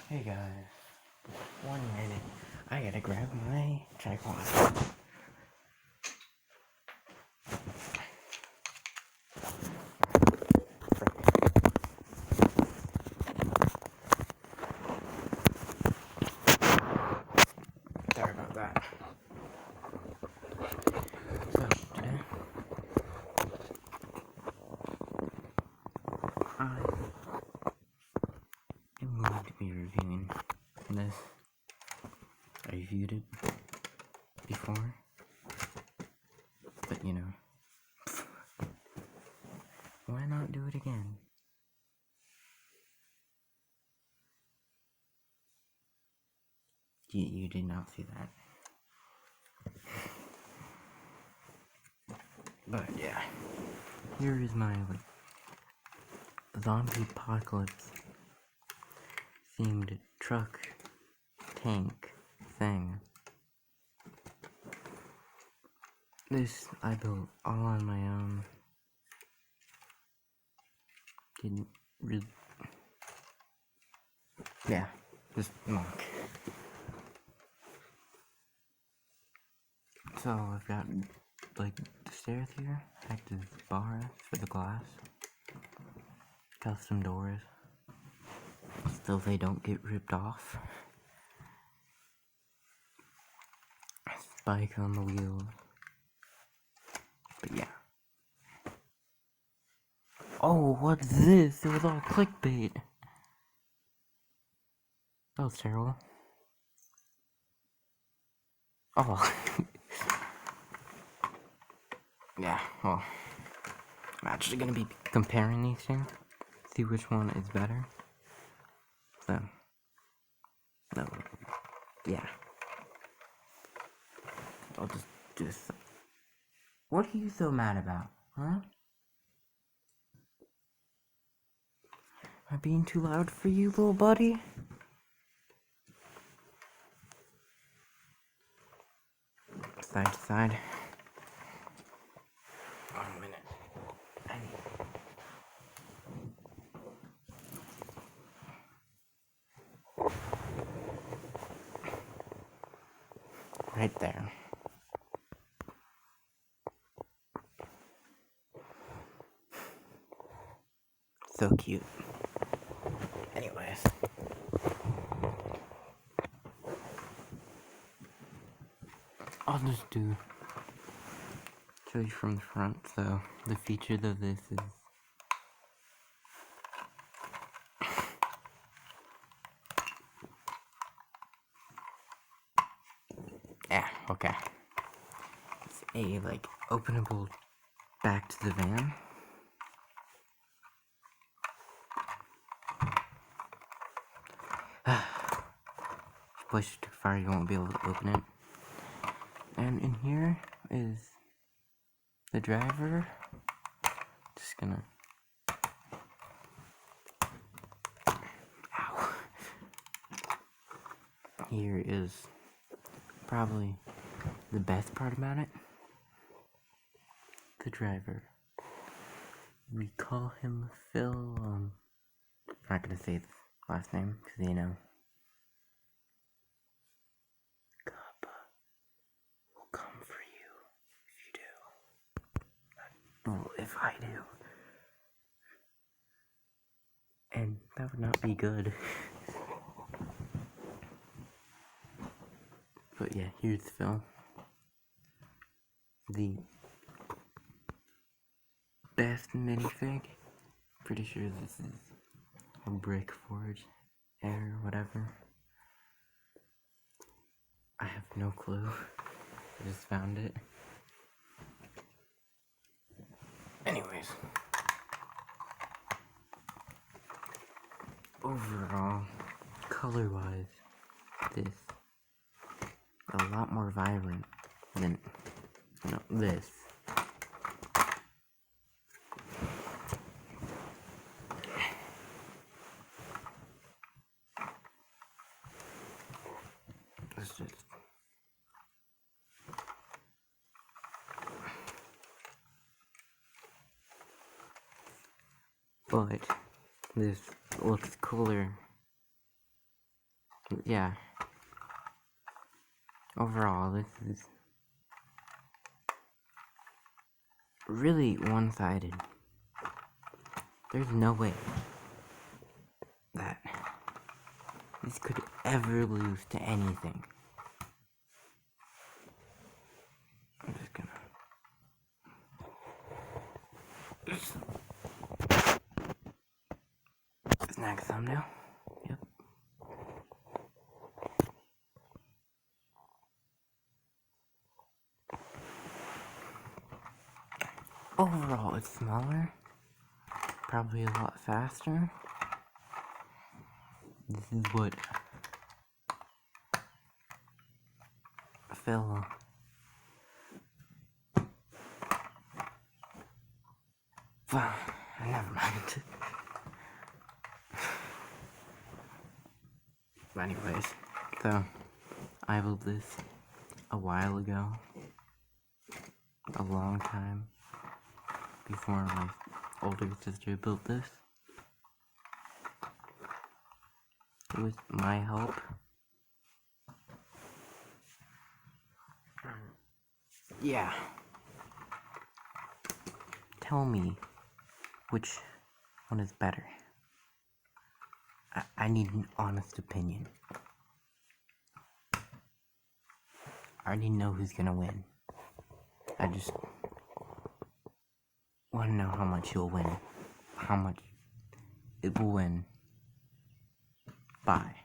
Hey guys, 1 minute. I gotta grab my tripod. Sorry about that. So, today, I am going to be reviewing this. I reviewed it before, but why not do it again? You did not see that. But yeah, here is my zombie apocalypse themed truck tank thing. This I built all on my own. Didn't really. Yeah, just monk. So I've got the stairs here, active bars for the glass, custom doors, so they don't get ripped off, spike on the wheels, but yeah. Oh, what's this? It was all clickbait. That was terrible. Oh. Yeah, well, I'm actually gonna be comparing these two, see which one is better. So, no, yeah. I'll just do this. What are you so mad about, huh? Am I being too loud for you, little buddy? Side to side. 1 minute. Right there. So cute. Anyways. I'll just show you from the front. So, the features of this is yeah, okay. It's a openable back to the van. Push it too far, you won't be able to open it. And in here is the driver. Just gonna. Ow. Here is probably the best part about it. The driver. We call him Phil. I'm not gonna say his last name because Kappa will come for you if you do. Well, if I do. And that would not be good. But yeah, here's Phil. The best minifig. Pretty sure this is a Brick Forge Air or whatever. I have no clue. I just found it. Anyways. Overall, color-wise, this a lot more vibrant than this. It's just but this looks cooler Yeah. Overall, this is really one-sided. There's no way that this could ever lose to anything. I'm just gonna... Snag thumbnail. Yep. Overall, it's smaller. Probably a lot faster. This is what fell. Never mind. Anyways, so I built this a while ago, a long time before my older sister built this. It was my help. Yeah. Tell me which one is better. I need an honest opinion. I already know who's gonna win. I just want to know how much you'll win. How much it will win by.